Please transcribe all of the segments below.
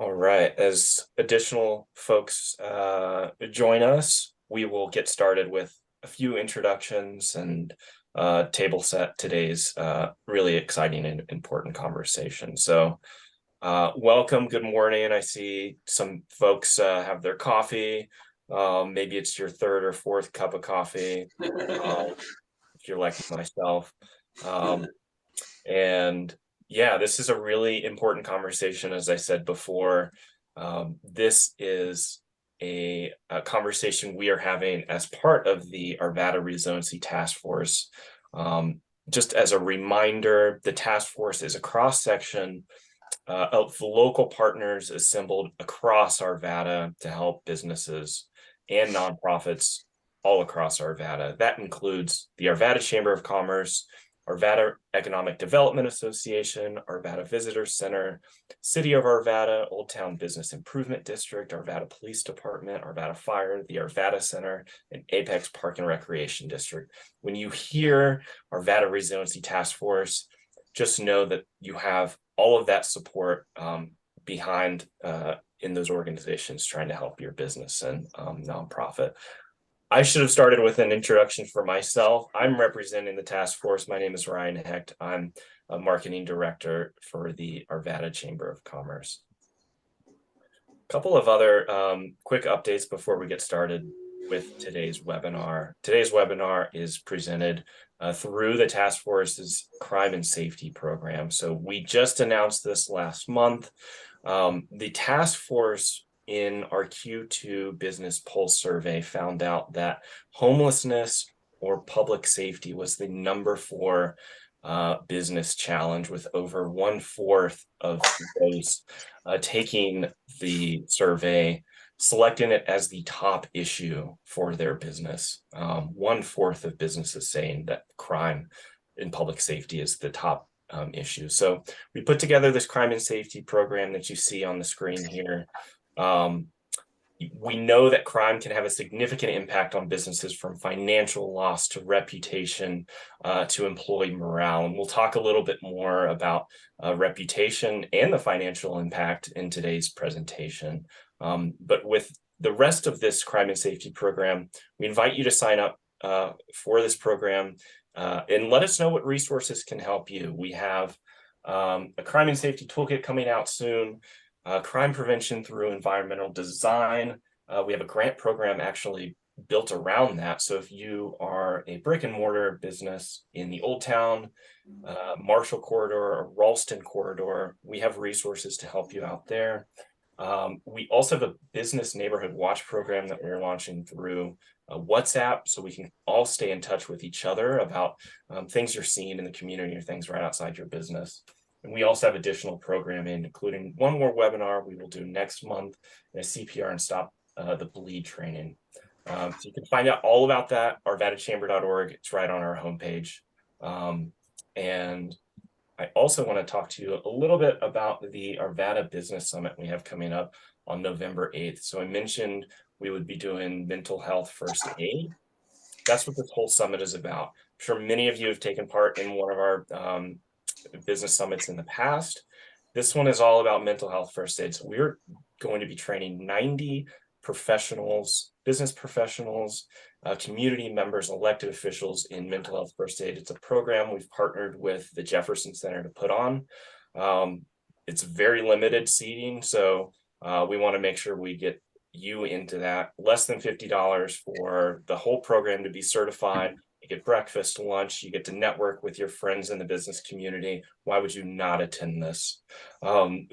All right, as additional folks join us, we will get started with a few introductions and table set today's really exciting and important conversation. So welcome, good morning. I see some folks have their coffee. Maybe it's your third or fourth cup of coffee, if you're like myself. And yeah, this is a really important conversation, as I said before. This is a conversation we are having as part of the Arvada Resiliency Task Force. Just as a reminder, the task force is a cross-section of local partners assembled across Arvada to help businesses and nonprofits all across Arvada. That includes the Arvada Chamber of Commerce, Arvada Economic Development Association, Arvada Visitor Center, City of Arvada, Old Town Business Improvement District, Arvada Police Department, Arvada Fire, the Arvada Center, and Apex Park and Recreation District. When you hear Arvada Resiliency Task Force, just know that you have all of that support behind in those organizations trying to help your business and nonprofit. I should have started with an introduction for myself. I'm representing the task force. My name is Ryan Hecht. I'm a marketing director for the Arvada Chamber of Commerce. A couple of other quick updates before we get started with today's webinar. Today's webinar is presented through the task force's crime and safety program. So we just announced this last month. The task force in our Q2 business pulse survey found out that homelessness or public safety was the #4 business challenge, with over 1/4 of those taking the survey, selecting it as the top issue for their business. 1/4 of businesses saying that crime in public safety is the top issue. So we put together this crime and safety program that you see on the screen here. We know that crime can have a significant impact on businesses, from financial loss to reputation to employee morale. And we'll talk a little bit more about reputation and the financial impact in today's presentation. But with the rest of this crime and safety program, we invite you to sign up for this program and let us know what resources can help you. We have a crime and safety toolkit coming out soon. Crime prevention through environmental design. We have a grant program actually built around that. So if you are a brick and mortar business in the Old Town, Marshall Corridor, or Ralston Corridor, we have resources to help you out there. We also have a business neighborhood watch program that we're launching through WhatsApp, so we can all stay in touch with each other about things you're seeing in the community or things right outside your business. And we also have additional programming, including one more webinar we will do next month, and a CPR and Stop the Bleed training. So you can find out all about that, arvadachamber.org. It's right on our homepage. And I also want to talk to you a little bit about the Arvada Business Summit we have coming up on November 8th. So I mentioned we would be doing mental health first aid. That's what this whole summit is about. I'm sure many of you have taken part in one of our business summits in the past. This one is all about mental health first aid. So we're going to be training 90 professionals, business professionals, community members, elected officials in mental health first aid. It's a program we've partnered with the Jefferson Center to put on. It's very limited seating, so we want to make sure we get you into that. Less than $50 for the whole program to be certified. You get breakfast, lunch, you get to network with your friends in the business community. Why would you not attend this?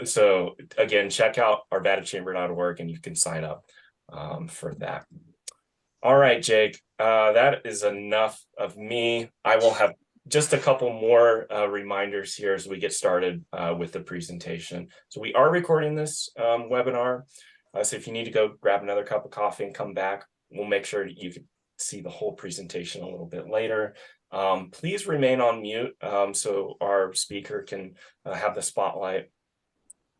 So again, check out arvadachamber.org and you can sign up for that. All right, Jake, that is enough of me. I will have just a couple more reminders here as we get started with the presentation. So we are recording this webinar. So if you need to go grab another cup of coffee and come back, we'll make sure you can see the whole presentation a little bit later. Please remain on mute so our speaker can have the spotlight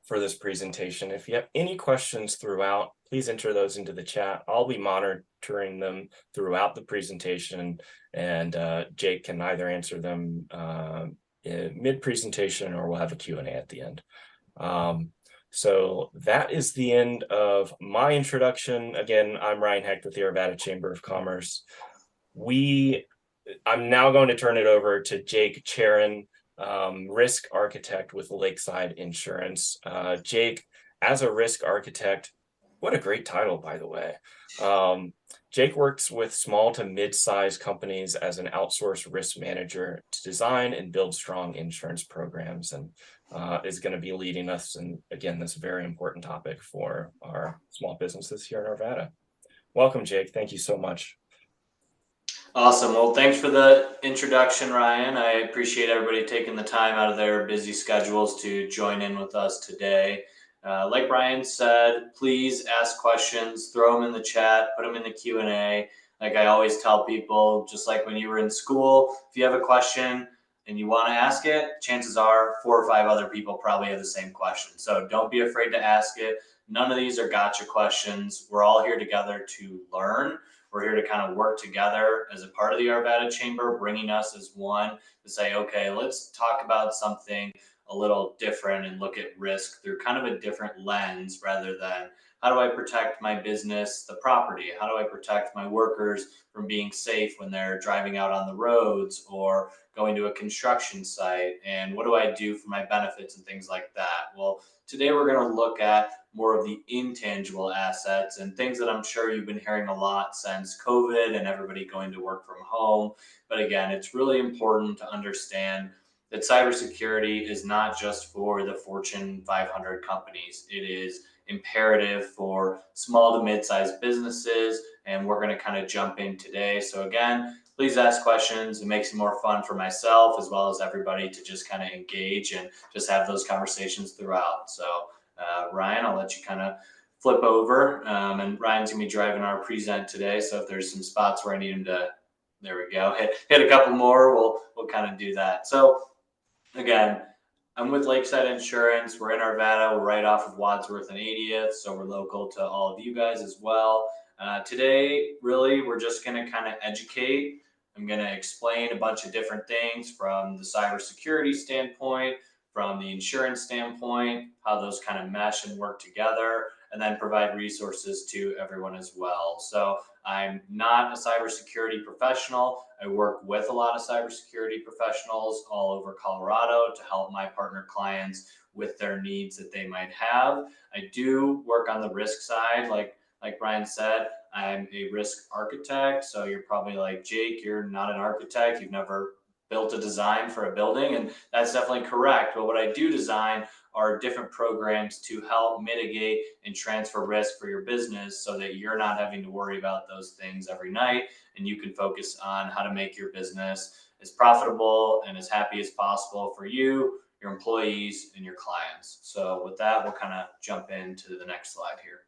for this presentation. If you have any questions throughout, please enter those into the chat. I'll be monitoring them throughout the presentation, and Jake can either answer them mid-presentation or we'll have a Q&A at the end. So that is the end of my introduction. Again, I'm Ryan Hecht with the Arvada Chamber of Commerce. We, I'm now going to turn it over to Jake Charon, risk architect with Lakeside Insurance. Jake, as a risk architect, what a great title, by the way. Um, Jake works with small to mid-sized companies as an outsourced risk manager to design and build strong insurance programs, and is going to be leading us in, again, this very important topic for our small businesses here in Arvada. Welcome, Jake. Thank you so much. Awesome. Well, thanks for the introduction, Ryan. I appreciate everybody taking the time out of their busy schedules to join in with us today. Like Ryan said, please ask questions, throw them in the chat, put them in the Q&A. Like I always tell people, just like when you were in school, if you have a question and you want to ask it, chances are 4 or 5 other people probably have the same question. So don't be afraid to ask it. None of these are gotcha questions. We're all here together to learn. We're here to kind of work together as a part of the Arvada Chamber, bringing us as one to say, okay, let's talk about something a little different and look at risk through kind of a different lens rather than how do I protect my business, the property? How do I protect my workers from being safe when they're driving out on the roads or going to a construction site? And what do I do for my benefits and things like that? Well, today we're going to look at more of the intangible assets and things that I'm sure you've been hearing a lot since COVID and everybody going to work from home. But again, it's really important to understand that cybersecurity is not just for the Fortune 500 companies. It is imperative for small to mid-sized businesses, and we're going to kind of jump in today. So again, please ask questions. It makes it more fun for myself as well as everybody to just kind of engage and just have those conversations throughout. So Ryan, I'll let you kind of flip over. And Ryan's gonna be driving our present today. So if there's some spots where I need him to, there we go, hit a couple more, we'll kind of do that. So again, I'm with Lakeside Insurance. We're in Arvada. We're right off of Wadsworth and 80th, so we're local to all of you guys as well. Today, really, we're just going to kind of educate. I'm going to explain a bunch of different things from the cybersecurity standpoint, from the insurance standpoint, how those kind of mesh and work together, and then provide resources to everyone as well. So I'm not a cybersecurity professional. I work with a lot of cybersecurity professionals all over Colorado to help my partner clients with their needs that they might have. I do work on the risk side, like Brian said. I'm a risk architect, so you're probably like, Jake, you're not an architect. You've never built a design for a building, and that's definitely correct. But what I do design are different programs to help mitigate and transfer risk for your business so that you're not having to worry about those things every night and you can focus on how to make your business as profitable and as happy as possible for you, your employees, and your clients. So with that, we'll kind of jump into the next slide here.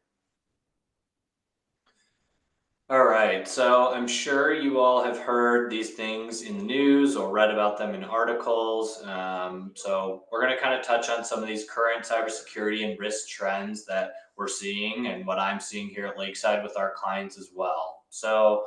All right, so I'm sure you all have heard these things in the news or read about them in articles. So we're going to kind of touch on some of these current cybersecurity and risk trends that we're seeing and what I'm seeing here at Lakeside with our clients as well. So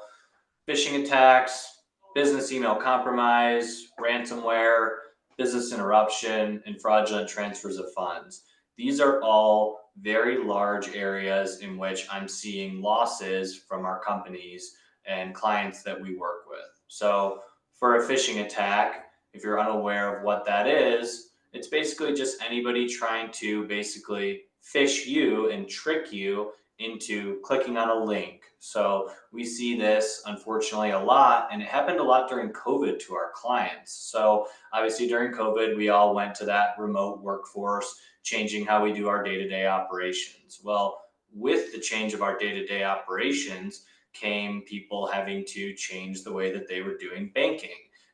phishing attacks, business email compromise, ransomware, business interruption, and fraudulent transfers of funds. These are all very large areas in which I'm seeing losses from our companies and clients that we work with. So, for a phishing attack, if you're unaware of what that is, it's basically just anybody trying to basically phish you and trick you into clicking on a link. So we see this unfortunately a lot, and it happened a lot during COVID to our clients. So obviously during COVID, we all went to that remote workforce, changing how we do our day-to-day operations. Well, with the change of our day-to-day operations came people having to change the way that they were doing banking.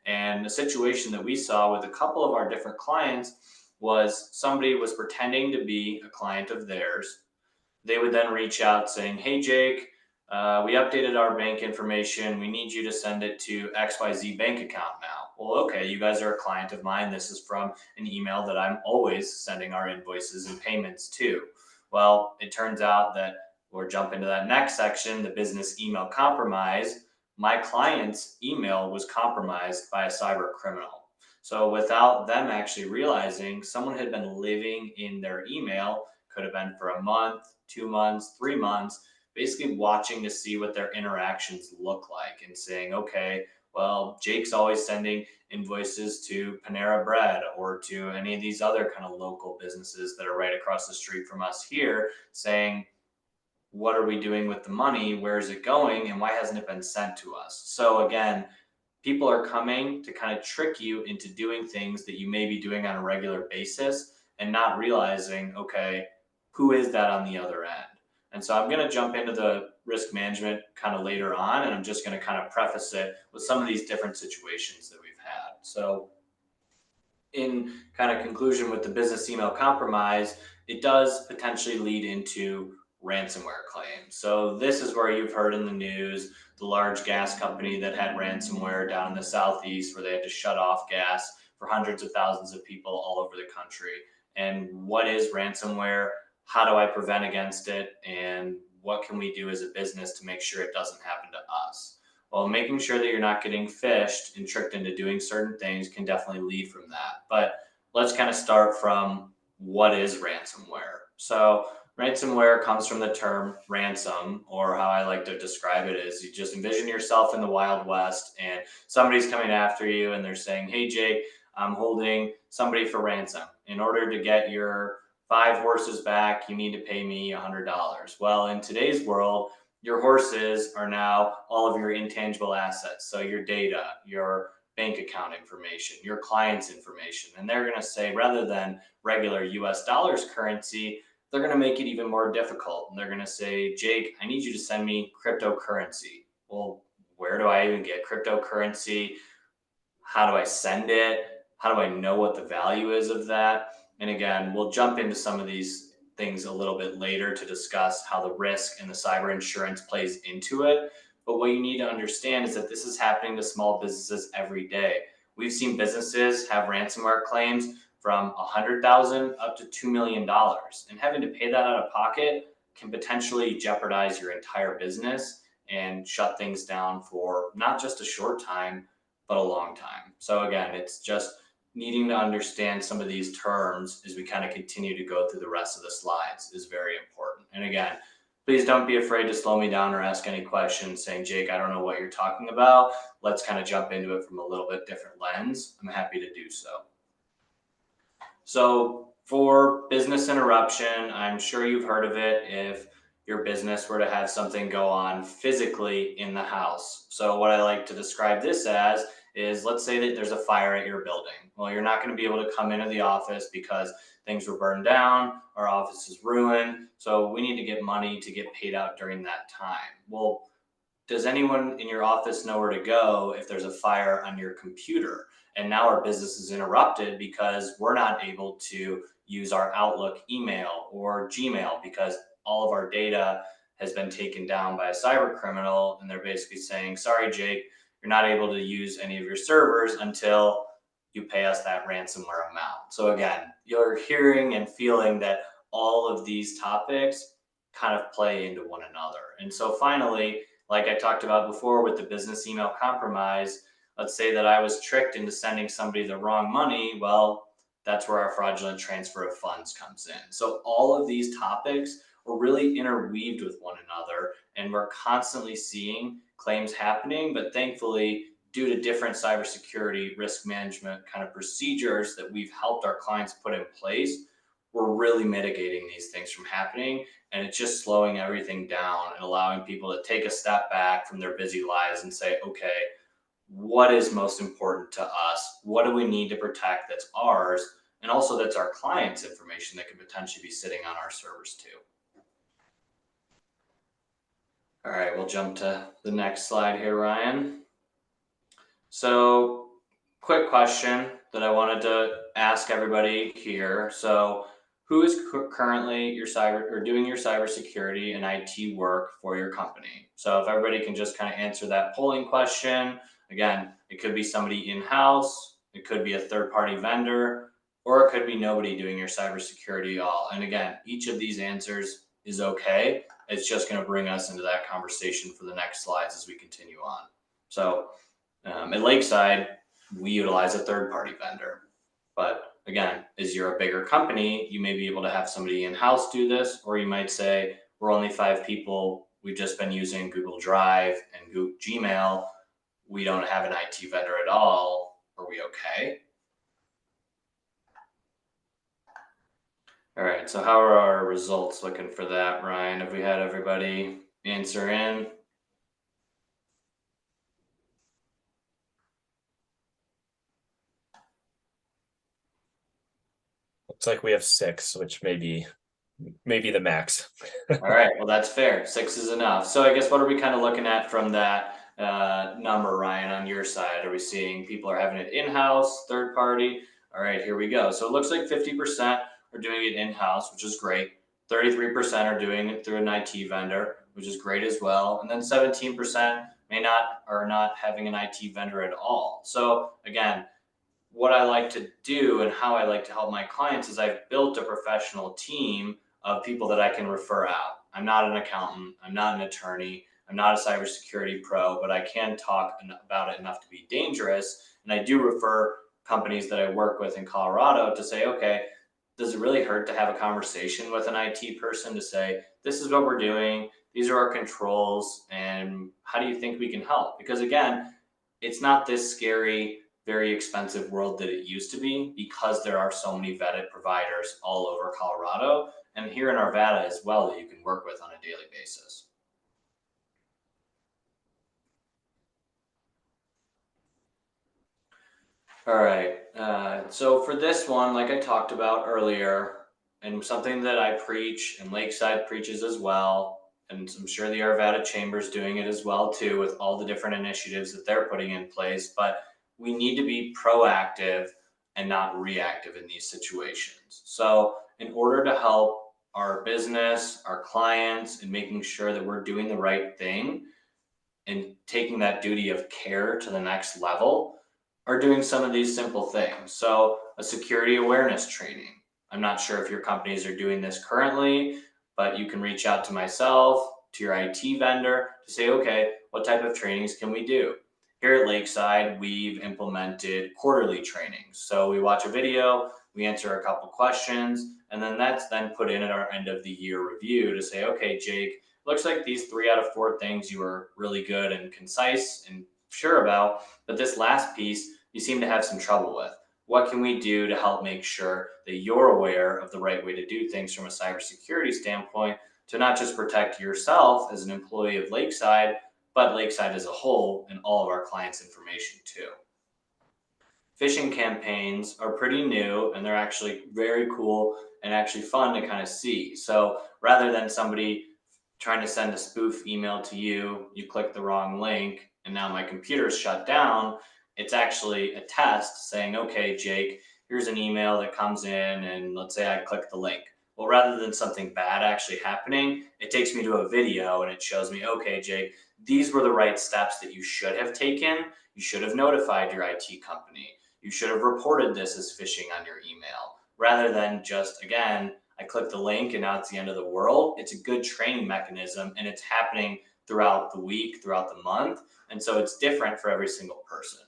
And the situation that we saw with a couple of our different clients was somebody was pretending to be a client of theirs. They would then reach out saying, hey, Jake, we updated our bank information. We need you to send it to XYZ bank account now. Well, okay, you guys are a client of mine. This is from an email that I'm always sending our invoices and payments to. Well, it turns out that we'll jump into that next section, the business email compromise. My client's email was compromised by a cyber criminal. So without them actually realizing, someone had been living in their email, could have been for a month, 2 months, 3 months, basically watching to see what their interactions look like and saying, okay, well, Jake's always sending invoices to Panera Bread or to any of these other kind of local businesses that are right across the street from us here, saying, what are we doing with the money? Where is it going? And why hasn't it been sent to us? So again, people are coming to kind of trick you into doing things that you may be doing on a regular basis and not realizing, okay, who is that on the other end? And so I'm going to jump into the risk management kind of later on, and I'm just going to kind of preface it with some of these different situations that we've had. So in kind of conclusion with the business email compromise, it does potentially lead into ransomware claims. So this is where you've heard in the news the large gas company that had ransomware down in the southeast where they had to shut off gas for hundreds of thousands of people all over the country. And what is ransomware? How do I prevent against it? And what can we do as a business to make sure it doesn't happen to us? Well, making sure that you're not getting phished and tricked into doing certain things can definitely lead from that. But let's kind of start from what is ransomware. So ransomware comes from the term ransom, or how I like to describe it is you just envision yourself in the Wild West and somebody's coming after you and they're saying, hey, Jake, I'm holding somebody for ransom. In order to get your 5 horses back, you need to pay me $100. Well, in today's world, your horses are now all of your intangible assets. So your data, your bank account information, your client's information. And they're going to say, rather than regular US dollars currency, they're going to make it even more difficult. And they're going to say, Jake, I need you to send me cryptocurrency. Well, where do I even get cryptocurrency? How do I send it? How do I know what the value is of that? And again, we'll jump into some of these things a little bit later to discuss how the risk and the cyber insurance plays into it. But what you need to understand is that this is happening to small businesses every day. We've seen businesses have ransomware claims from 100,000 up to $2 million, and having to pay that out of pocket can potentially jeopardize your entire business and shut things down for not just a short time, but a long time. So again, it's just needing to understand some of these terms as we kind of continue to go through the rest of the slides is very important. And again, please don't be afraid to slow me down or ask any questions saying, Jake, I don't know what you're talking about. Let's kind of jump into it from a little bit different lens. I'm happy to do so. So for business interruption, I'm sure you've heard of it if your business were to have something go on physically in the house. So what I like to describe this as is, let's say that there's a fire at your building. Well, you're not going to be able to come into the office because things were burned down, our office is ruined. So we need to get money to get paid out during that time. Well, does anyone in your office know where to go if there's a fire on your computer? And now our business is interrupted because we're not able to use our Outlook email or Gmail because all of our data has been taken down by a cyber criminal. And they're basically saying, sorry, Jake, you're not able to use any of your servers until you pay us that ransomware amount. So again, you're hearing and feeling that all of these topics kind of play into one another. And so finally, like I talked about before with the business email compromise, let's say that I was tricked into sending somebody the wrong money. Well, that's where our fraudulent transfer of funds comes in. So all of these topics are really interweaved with one another, and we're constantly seeing claims happening. But thankfully, due to different cybersecurity risk management kind of procedures that we've helped our clients put in place, we're really mitigating these things from happening. And it's just slowing everything down and allowing people to take a step back from their busy lives and say, okay, what is most important to us? What do we need to protect that's ours? And also that's our clients' information that could potentially be sitting on our servers too. All right, we'll jump to the next slide here, Ryan. So quick question that I wanted to ask everybody here. So who is currently your cyber or doing your cybersecurity and IT work for your company? So if everybody can just kind of answer that polling question. Again, it could be somebody in-house, it could be a third-party vendor, or it could be nobody doing your cybersecurity at all. And again, each of these answers is okay. It's just going to bring us into that conversation for the next slides as we continue on. So at Lakeside, we utilize a third-party vendor. But Again, as you're a bigger company, you may be able to have somebody in-house do this, or you might say, we're only 5 people. We've just been using Google Drive and Google Gmail. We don't have an IT vendor at all. Are we okay? All right, so how are our results looking for that, Ryan? Have we had everybody answer in? Looks like we have 6, which may be the max. All right, well, that's fair. 6 is enough. So I guess what are we kind of looking at from that number, Ryan, on your side? Are we seeing people are having it in-house, third party? All right, here we go. So it looks like 50% are doing it in-house, which is great. 33% are doing it through an IT vendor, which is great as well. And then 17% are not having an IT vendor at all. So again, what I like to do and how I like to help my clients is I've built a professional team of people that I can refer out. I'm not an accountant, I'm not an attorney, I'm not a cybersecurity pro, but I can talk about it enough to be dangerous. And I do refer companies that I work with in Colorado to say, okay, does it really hurt to have a conversation with an IT person to say, this is what we're doing, these are our controls, and how do you think we can help? Because again, it's not this scary, very expensive world that it used to be because there are so many vetted providers all over Colorado and here in Arvada as well that you can work with on a daily basis. All right. So for this one, like I talked about earlier, and something that I preach and Lakeside preaches as well, and I'm sure the Arvada Chamber is doing it as well too, with all the different initiatives that they're putting in place. But we need to be proactive and not reactive in these situations. So in order to help our business, our clients, and making sure that we're doing the right thing, and taking that duty of care to the next level are doing some of these simple things. So, a security awareness training. I'm not sure if your companies are doing this currently, but you can reach out to myself, to your IT vendor to say, okay, what type of trainings can we do? Here at Lakeside, we've implemented quarterly trainings. So, we watch a video, we answer a couple questions, and then that's then put in at our end of the year review to say, okay, Jake, looks like these 3 out of 4 things you were really good and concise and sure about, but this last piece you seem to have some trouble with. What can we do to help make sure that you're aware of the right way to do things from a cybersecurity standpoint to not just protect yourself as an employee of Lakeside, but Lakeside as a whole and all of our clients' information too? Phishing campaigns are pretty new and they're actually very cool and actually fun to kind of see. So rather than somebody trying to send a spoof email to you, you click the wrong link, and now my computer's shut down. It's actually a test saying, okay, Jake, here's an email that comes in, and let's say I click the link. Well, rather than something bad actually happening, it takes me to a video and it shows me, okay, Jake, these were the right steps that you should have taken. You should have notified your IT company. You should have reported this as phishing on your email rather than just, again, I click the link and now it's the end of the world. It's a good training mechanism and it's happening throughout the week, throughout the month. And so it's different for every single person.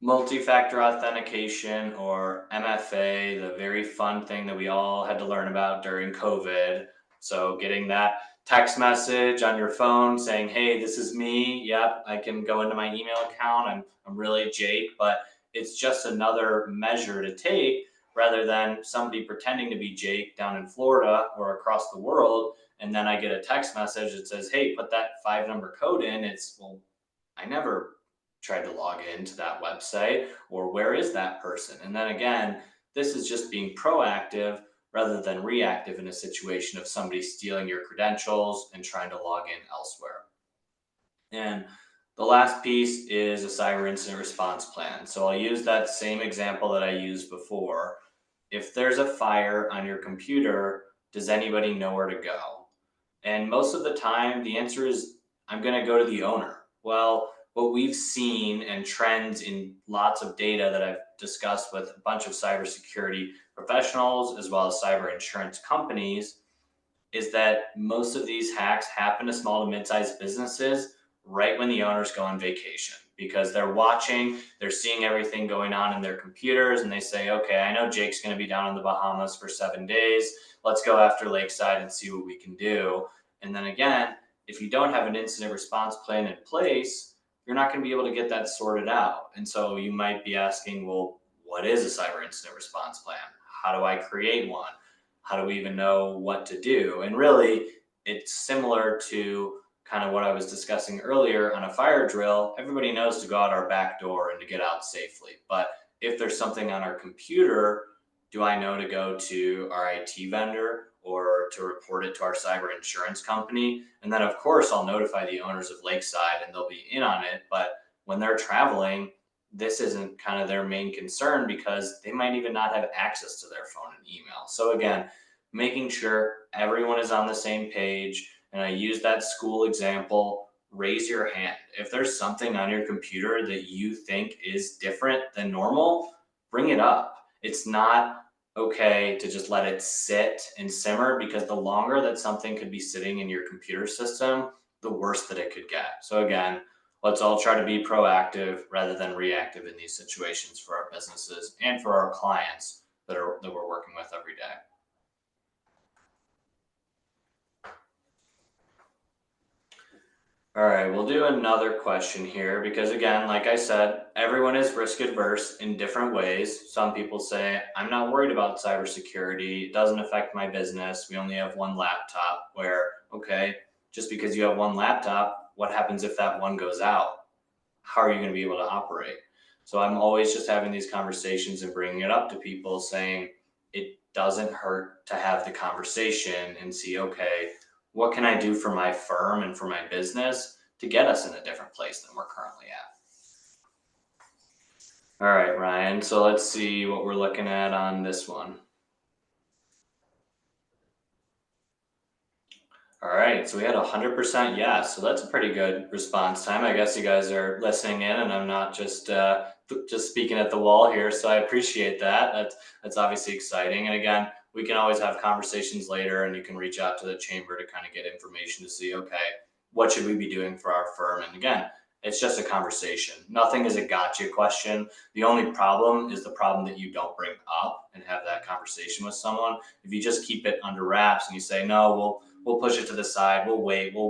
Multi-factor authentication, or MFA, the very fun thing that we all had to learn about during COVID. So getting that text message on your phone saying, hey, this is me. Yep, I can go into my email account. I'm really Jake, but it's just another measure to take rather than somebody pretending to be Jake down in Florida or across the world. And then I get a text message that says, hey, put that 5 number code in. It's, well, I never tried to log into that website, or where is that person? And then again, this is just being proactive rather than reactive in a situation of somebody stealing your credentials and trying to log in elsewhere. And the last piece is a cyber incident response plan. So I'll use that same example that I used before. If there's a fire on your computer, does anybody know where to go? And most of the time, the answer is, I'm going to go to the owner. Well, what we've seen and trends in lots of data that I've discussed with a bunch of cybersecurity professionals as well as cyber insurance companies is that most of these hacks happen to small to mid-sized businesses right when the owners go on vacation because they're watching, they're seeing everything going on in their computers, and they say, okay, I know Jake's going to be down in the Bahamas for 7 days. Let's go after Lakeside and see what we can do. And then again, if you don't have an incident response plan in place, you're not going to be able to get that sorted out. And so you might be asking, well, what is a cyber incident response plan? How do I create one? How do we even know what to do? And really, it's similar to kind of what I was discussing earlier on a fire drill. Everybody knows to go out our back door and to get out safely. But if there's something on our computer, do I know to go to our IT vendor or to report it to our cyber insurance company? And then, of course, I'll notify the owners of Lakeside and they'll be in on it. But when they're traveling, this isn't kind of their main concern because they might even not have access to their phone and email. So, again, making sure everyone is on the same page. And I use that school example. Raise your hand. If there's something on your computer that you think is different than normal, bring it up. It's not okay to just let it sit and simmer, because the longer that something could be sitting in your computer system, the worse that it could get. So again, let's all try to be proactive rather than reactive in these situations for our businesses and for our clients that we're working with every day. All right, we'll do another question here because, again, like I said, everyone is risk adverse in different ways. Some people say, I'm not worried about cybersecurity. It doesn't affect my business. We only have one laptop. Where, okay, just because you have one laptop, what happens if that one goes out? How are you going to be able to operate? So I'm always just having these conversations and bringing it up to people, saying it doesn't hurt to have the conversation and see, okay, what can I do for my firm and for my business to get us in a different place than we're currently at? All right, Ryan. So let's see what we're looking at on this one. All right, so we had 100% yes. So that's a pretty good response time. I guess you guys are listening in, and I'm not just speaking at the wall here. So I appreciate that. That's obviously exciting. And again, we can always have conversations later, and you can reach out to the chamber to kind of get information to see, okay, what should we be doing for our firm? And again, it's just a conversation. Nothing is a gotcha question. The only problem is the problem that you don't bring up and have that conversation with someone. If you just keep it under wraps and you say, no, we'll push it to the side. We'll wait. Well,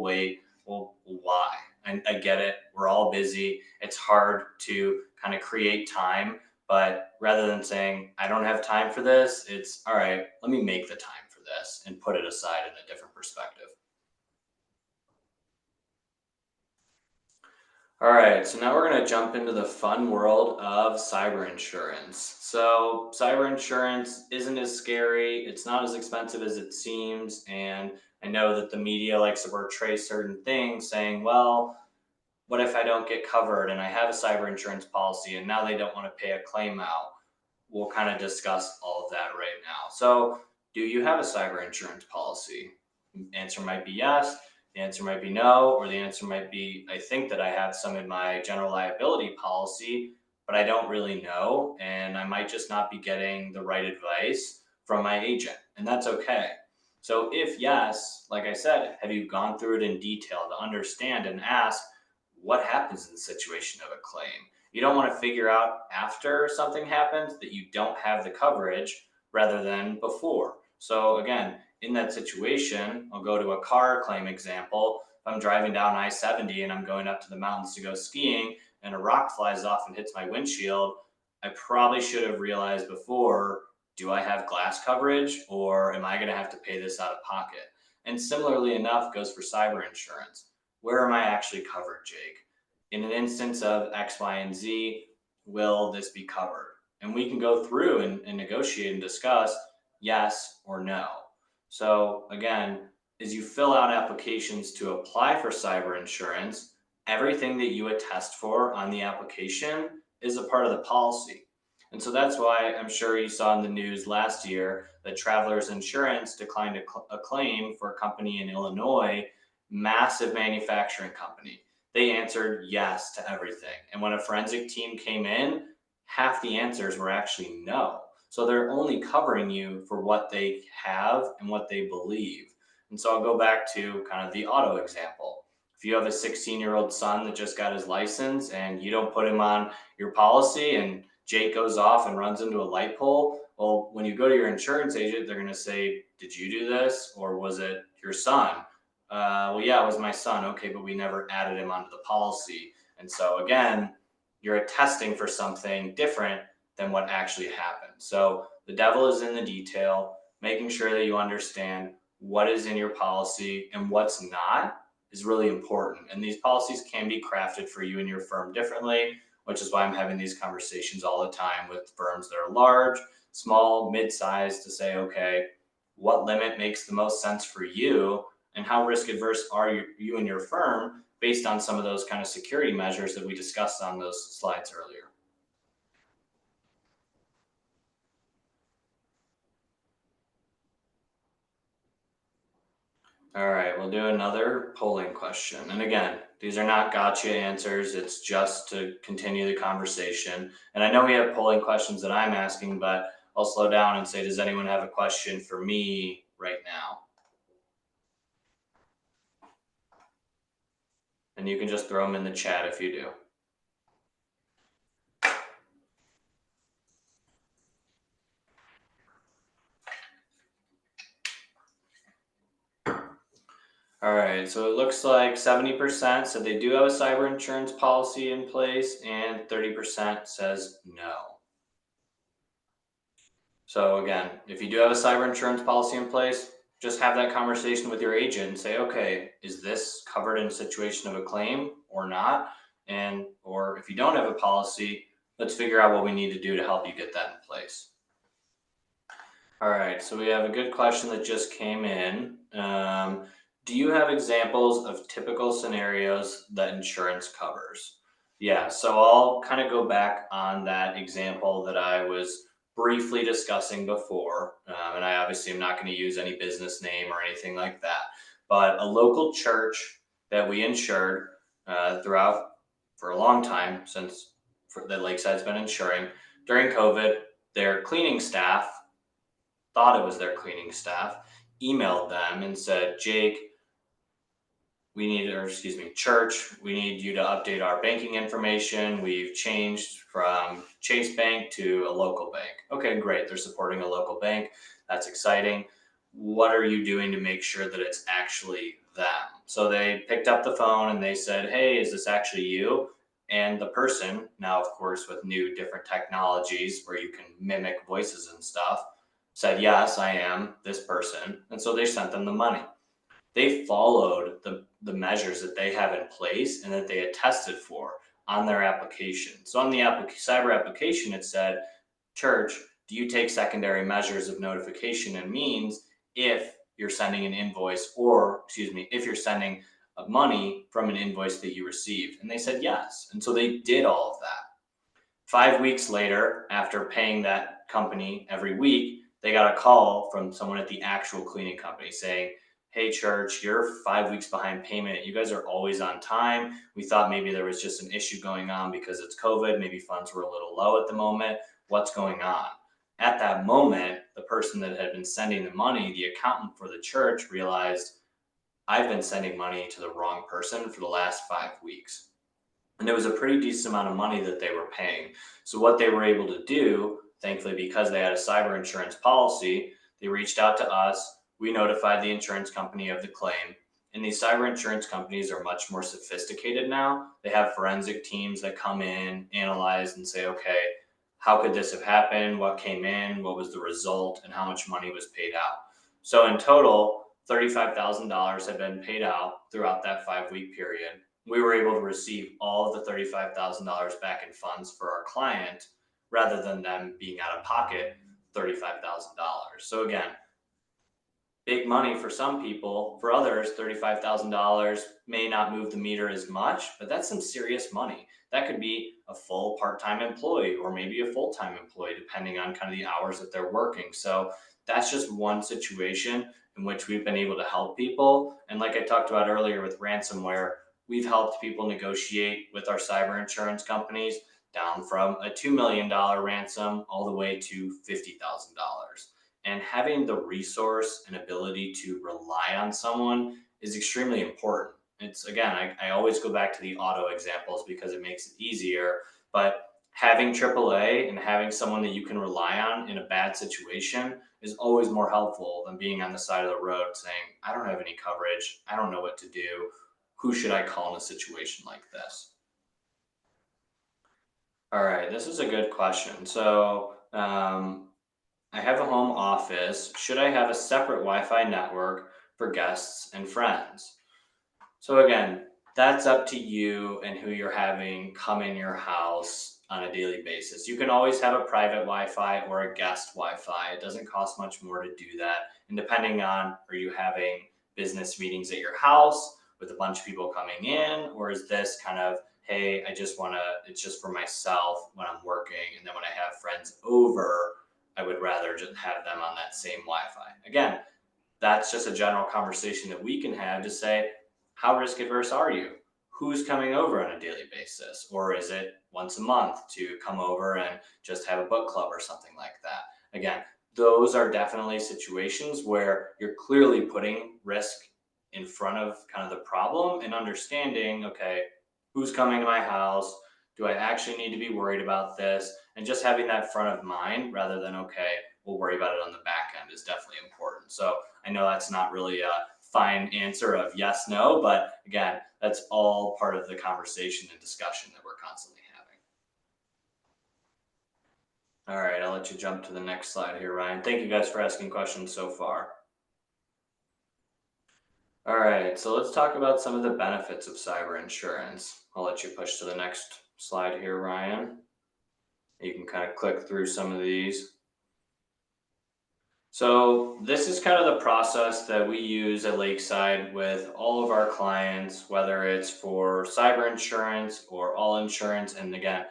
why? I get it. We're all busy. It's hard to kind of create time. But rather than saying, I don't have time for this, it's all right, let me make the time for this and put it aside in a different perspective. All right, so now we're going to jump into the fun world of cyber insurance. So, cyber insurance isn't as scary, it's not as expensive as it seems. And I know that the media likes to portray certain things, saying, well, what if I don't get covered and I have a cyber insurance policy and now they don't want to pay a claim out? We'll kind of discuss all of that right now. So, do you have a cyber insurance policy? Answer might be yes, the answer might be no, or the answer might be, I think that I have some in my general liability policy, but I don't really know. And I might just not be getting the right advice from my agent. And that's okay. So, if yes, like I said, have you gone through it in detail to understand and ask what happens in the situation of a claim? You don't want to figure out after something happens that you don't have the coverage rather than before. So, again, in that situation, I'll go to a car claim example. If I'm driving down I-70 and I'm going up to the mountains to go skiing and a rock flies off and hits my windshield, I probably should have realized before, do I have glass coverage or am I going to have to pay this out of pocket? And similarly enough goes for cyber insurance. Where am I actually covered, Jake? In an instance of X, Y, and Z, will this be covered? And we can go through and negotiate and discuss yes or no. So again, as you fill out applications to apply for cyber insurance, everything that you attest for on the application is a part of the policy. And so that's why I'm sure you saw in the news last year that Travelers Insurance declined a claim for a company in Illinois, massive manufacturing company. They answered yes to everything. And when a forensic team came in, half the answers were actually no. So they're only covering you for what they have and what they believe. And so I'll go back to kind of the auto example. If you have a 16-year-old son that just got his license and you don't put him on your policy and Jake goes off and runs into a light pole, well, when you go to your insurance agent, they're going to say, did you do this or was it your son? Well, yeah, it was my son. Okay, but we never added him onto the policy. And so again, you're attesting for something different than what actually happened. So the devil is in the detail, making sure that you understand what is in your policy and what's not is really important. And these policies can be crafted for you and your firm differently, which is why I'm having these conversations all the time with firms that are large, small, mid-sized to say, okay, what limit makes the most sense for you and how risk adverse are you and your firm based on some of those kind of security measures that we discussed on those slides earlier. All right, we'll do another polling question. And again, these are not gotcha answers. It's just to continue the conversation. And I know we have polling questions that I'm asking, but I'll slow down and say, does anyone have a question for me right now? And you can just throw them in the chat if you do. All right, so it looks like 70% said they do have a cyber insurance policy in place, and 30% says no. So again, if you do have a cyber insurance policy in place, just have that conversation with your agent and say, okay, is this covered in a situation of a claim or not? And or if you don't have a policy, let's figure out what we need to do to help you get that in place. All right, so we have a good question that just came in. Do you have examples of typical scenarios that insurance covers? Yeah, so I'll kind of go back on that example that I was briefly discussing before. And I obviously am not going to use any business name or anything like that. But a local church that we insured throughout for a long time, since the Lakeside's been insuring, during COVID, their cleaning staff thought it was their cleaning staff, emailed them and said, Jake, we need, or excuse me, church, we need you to update our banking information. We've changed from Chase Bank to a local bank. Okay, great. They're supporting a local bank. That's exciting. What are you doing to make sure that it's actually them? So they picked up the phone and they said, hey, is this actually you? And the person, now of course with new different technologies where you can mimic voices and stuff, said, yes, I am this person. And so they sent them the money. They followed the measures that they have in place and that they attested for on their application. So on the cyber application, it said, church, do you take secondary measures of notification and means if you're sending an invoice or, excuse me, if you're sending money from an invoice that you received? And they said yes. And so they did all of that. 5 weeks later, after paying that company every week, they got a call from someone at the actual cleaning company saying, hey, church, you're 5 weeks behind payment. You guys are always on time. We thought maybe there was just an issue going on because it's COVID. Maybe funds were a little low at the moment. What's going on? At that moment, the person that had been sending the money, the accountant for the church, realized I've been sending money to the wrong person for the last 5 weeks. And it was a pretty decent amount of money that they were paying. So what they were able to do, thankfully, because they had a cyber insurance policy, they reached out to us. We notified the insurance company of the claim. And these cyber insurance companies are much more sophisticated now. They have forensic teams that come in, analyze, and say, okay, how could this have happened? What came in? What was the result? And how much money was paid out? So in total, $35,000 had been paid out throughout that 5 week period. We were able to receive all of the $35,000 back in funds for our client rather than them being out of pocket $35,000. So again, big money for some people. For others, $35,000 may not move the meter as much, but that's some serious money. That could be a full part-time employee or maybe a full-time employee, depending on kind of the hours that they're working. So that's just one situation in which we've been able to help people. And like I talked about earlier with ransomware, we've helped people negotiate with our cyber insurance companies down from a $2 million ransom all the way to $50,000. And having the resource and ability to rely on someone is extremely important. It's again, I always go back to the auto examples because it makes it easier. But having AAA and having someone that you can rely on in a bad situation is always more helpful than being on the side of the road saying, I don't have any coverage. I don't know what to do. Who should I call in a situation like this? All right, this is a good question. So, I have a home office. Should I have a separate Wi Fi network for guests and friends? So again, that's up to you and who you're having come in your house on a daily basis. You can always have a private Wi-Fi or a guest Wi-Fi. It doesn't cost much more to do that. And depending on, are you having business meetings at your house with a bunch of people coming in, or is this kind of, hey, I just want to, it's just for myself when I'm working, and then when I have friends over, I would rather just have them on that same Wi-Fi. Again, that's just a general conversation that we can have to say, how risk adverse are you? Who's coming over on a daily basis? Or is it once a month to come over and just have a book club or something like that? Again, those are definitely situations where you're clearly putting risk in front of kind of the problem and understanding, okay, who's coming to my house? Do I actually need to be worried about this? And just having that front of mind rather than, okay, we'll worry about it on the back end is definitely important. So I know that's not really a fine answer of yes, no, but again, that's all part of the conversation and discussion that we're constantly having. All right, I'll let you jump to the next slide here, Ryan. Thank you guys for asking questions so far. All right, so let's talk about some of the benefits of cyber insurance. I'll let you push to the next slide here, Ryan. You can kind of click through some of these. So this is kind of the process that we use at Lakeside with all of our clients, whether it's for cyber insurance or all insurance. And again,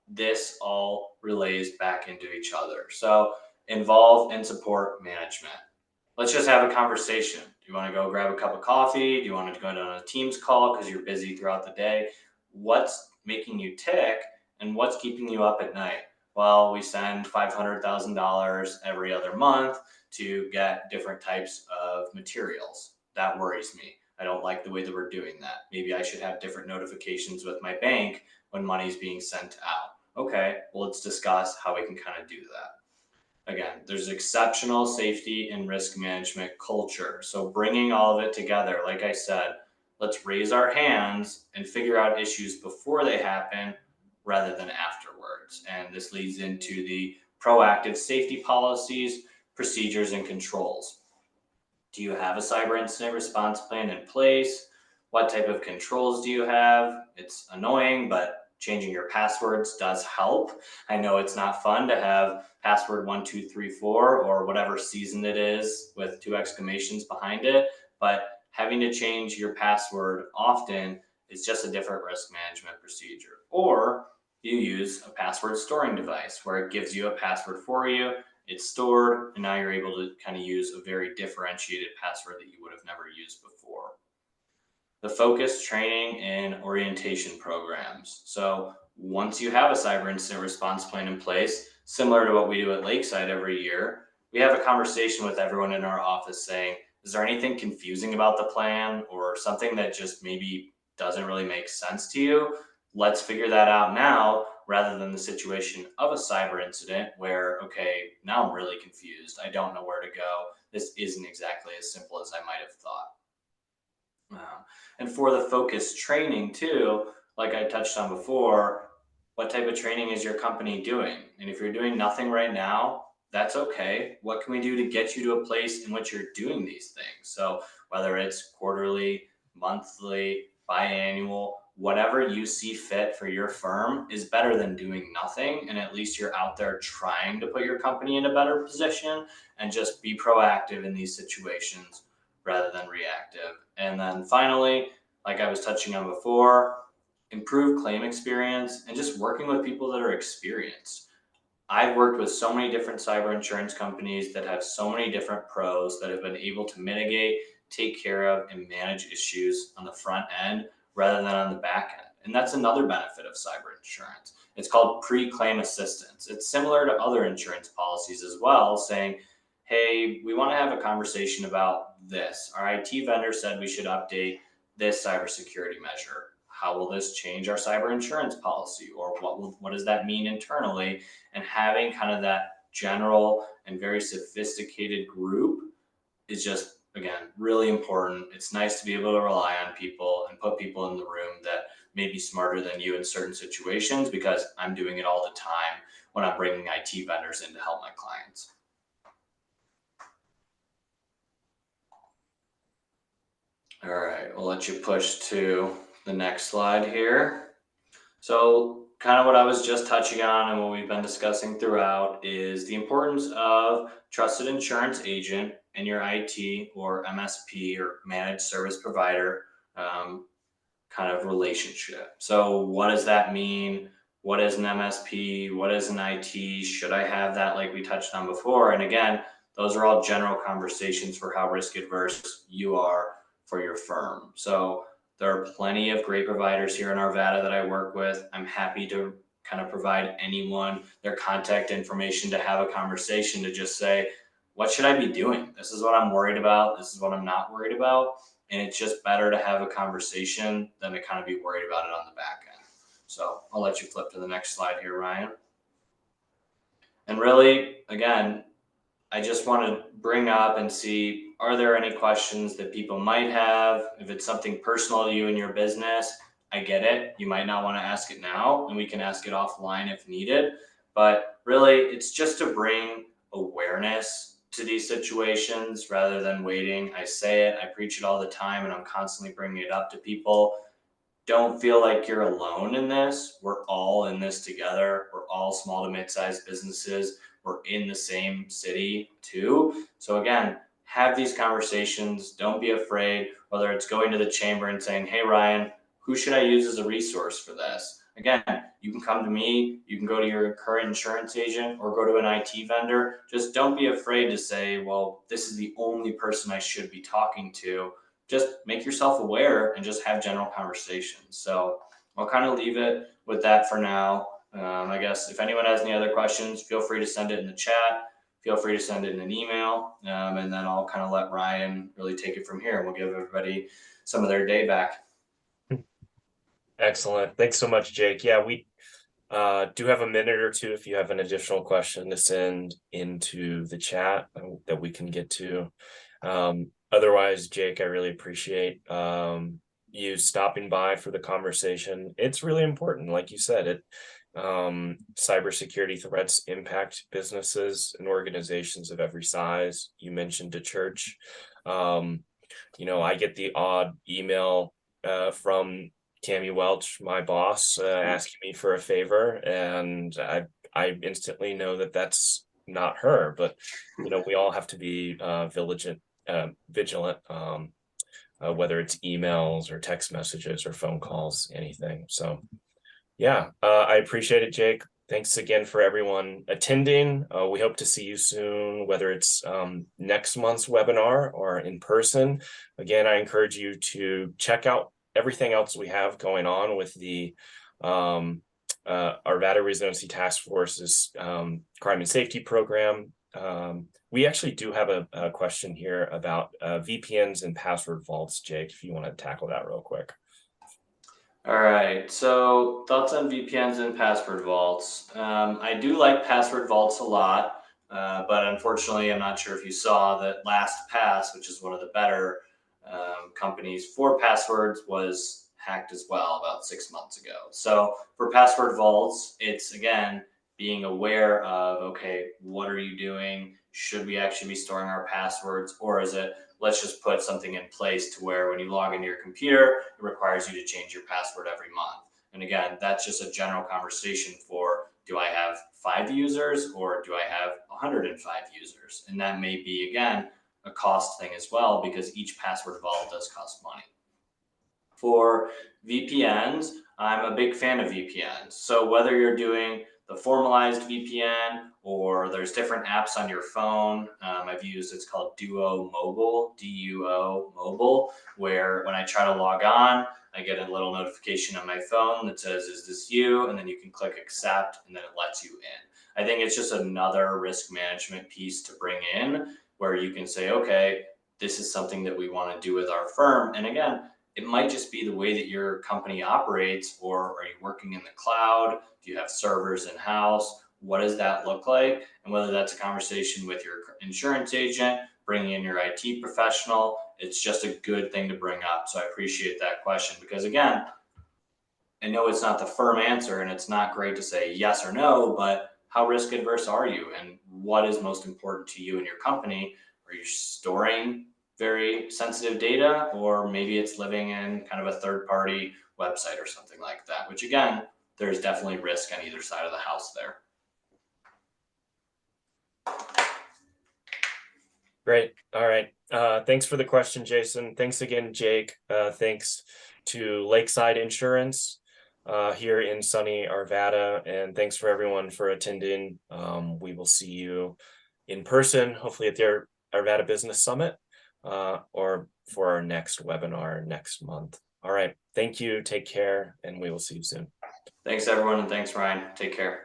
this all relays back into each other. So involve and support management. Let's just have a conversation. Do you want to go grab a cup of coffee? Do you want to go on a Teams call because you're busy throughout the day? What's making you tick and what's keeping you up at night? Well, we send $500,000 every other month to get different types of materials. That worries me. I don't like the way that we're doing that. Maybe I should have different notifications with my bank when money's being sent out. Okay, well, let's discuss how we can kind of do that. Again, there's exceptional safety and risk management culture. So bringing all of it together, like I said, let's raise our hands and figure out issues before they happen rather than afterwards. And this leads into the proactive safety policies, procedures, and controls. Do you have a cyber incident response plan in place? What type of controls do you have? It's annoying, but changing your passwords does help. I know it's not fun to have password 1234 or whatever season it is with two exclamations behind it, but having to change your password often is just a different risk management procedure. Or you use a password storing device where it gives you a password for you, it's stored, and now you're able to kind of use a very differentiated password that you would have never used before. The focused training and orientation programs. So once you have a cyber incident response plan in place, similar to what we do at Lakeside every year, we have a conversation with everyone in our office saying, is there anything confusing about the plan or something that just maybe doesn't really make sense to you? Let's figure that out now rather than the situation of a cyber incident where, okay, now I'm really confused. I don't know where to go. This isn't exactly as simple as I might have thought. And for the focused training too, like I touched on before, what type of training is your company doing? And if you're doing nothing right now, that's okay. What can we do to get you to a place in which you're doing these things? So whether it's quarterly, monthly, biannual, whatever you see fit for your firm is better than doing nothing. And at least you're out there trying to put your company in a better position and just be proactive in these situations rather than reactive. And then finally, like I was touching on before, improve claim experience and just working with people that are experienced. I've worked with so many different cyber insurance companies that have so many different pros that have been able to mitigate, take care of, and manage issues on the front end rather than on the back end. And that's another benefit of cyber insurance. It's called pre-claim assistance. It's similar to other insurance policies as well, saying, hey, we want to have a conversation about this. Our IT vendor said we should update this cybersecurity measure? How will this change our cyber insurance policy? Or what does that mean internally? And having kind of that general and very sophisticated group is just, again, really important. It's nice to be able to rely on people and put people in the room that may be smarter than you in certain situations, because I'm doing it all the time when I'm bringing IT vendors in to help my clients. All right, we'll let you push to the next slide here. So, kind of what I was just touching on and what we've been discussing throughout is the importance of trusted insurance agent and your IT or MSP or managed service provider um, kind of relationship. So, what does that mean? What is an MSP? What is an IT? Should I have that, like we touched on before? And again, those are all general conversations for how risk adverse you are for your firm. So, there are plenty of great providers here in Arvada that I work with. I'm happy to kind of provide anyone their contact information to have a conversation to just say, what should I be doing? This is what I'm worried about. This is what I'm not worried about. And it's just better to have a conversation than to kind of be worried about it on the back end. So I'll let you flip to the next slide here, Ryan. And really, again, I just want to bring up and see, are there any questions that people might have? If it's something personal to you and your business, I get it. You might not want to ask it now, and we can ask it offline if needed. But really, it's just to bring awareness to these situations rather than waiting. I say it, I preach it all the time, and I'm constantly bringing it up to people. Don't feel like you're alone in this. We're all in this together. We're all small to mid-sized businesses. We're in the same city too. So again, have these conversations. Don't be afraid, whether it's going to the chamber and saying, hey, Ryan, who should I use as a resource for this? Again, you can come to me, you can go to your current insurance agent or go to an IT vendor. Just don't be afraid to say, well, this is the only person I should be talking to. Just make yourself aware and just have general conversations. So I'll kind of leave it with that for now. I guess if anyone has any other questions, feel free to send it in the chat. Feel free to send it in an email. And then I'll kind of let Ryan really take it from here, and we'll give everybody some of their day back. Excellent. Thanks so much, Jake. Yeah, we do have a minute or two if you have an additional question to send into the chat that we can get to. Otherwise, Jake, I really appreciate you stopping by for the conversation. It's really important, like you said, cybersecurity threats impact businesses and organizations of every size. You mentioned a church. I get the odd email from Tammy Welch, my boss, asking me for a favor, and I instantly know that that's not her. But we all have to be vigilant, whether it's emails or text messages or phone calls, anything. So yeah, I appreciate it, Jake. Thanks again for everyone attending. We hope to see you soon, whether it's next month's webinar or in person. Again, I encourage you to check out everything else we have going on with the Arvada Resiliency Task Force's crime and safety program. We actually do have a question here about VPNs and password vaults, Jake, if you want to tackle that real quick. All right, so thoughts on VPNs and password vaults. I do like password vaults a lot, but unfortunately, I'm not sure if you saw that LastPass, which is one of the better companies for passwords, was hacked as well about 6 months ago. So for password vaults, it's again being aware of, okay, what are you doing? Should we actually be storing our passwords, or is it, let's just put something in place to where when you log into your computer, it requires you to change your password every month. And again, that's just a general conversation for, do I have 5 users or do I have 105 users? And that may be, again, a cost thing as well, because each password vault does cost money. For VPNs, I'm a big fan of VPNs. So whether you're doing the formalized VPN or there's different apps on your phone, I've used, it's called Duo Mobile, D-U-O Mobile, where when I try to log on, I get a little notification on my phone that says, is this you? And then you can click accept, and then it lets you in. I think it's just another risk management piece to bring in, where you can say, okay, this is something that we want to do with our firm. And again, It might just be the way that your company operates, or are you working in the cloud? Do you have servers in house? What does that look like? And whether that's a conversation with your insurance agent, bringing in your IT professional, it's just a good thing to bring up. So I appreciate that question, because again, I know it's not the firm answer and it's not great to say yes or no, but how risk adverse are you, and what is most important to you and your company? Are you storing very sensitive data, or maybe it's living in kind of a third party website or something like that, which again, there's definitely risk on either side of the house there. Great. All right. Thanks for the question, Jason. Thanks again, Jake. Thanks to Lakeside Insurance here in sunny Arvada. And thanks for everyone for attending. We will see you in person, hopefully at the Arvada Business Summit or for our next webinar next month. All right. Thank you. Take care, and we will see you soon. Thanks, everyone. And thanks, Ryan. Take care.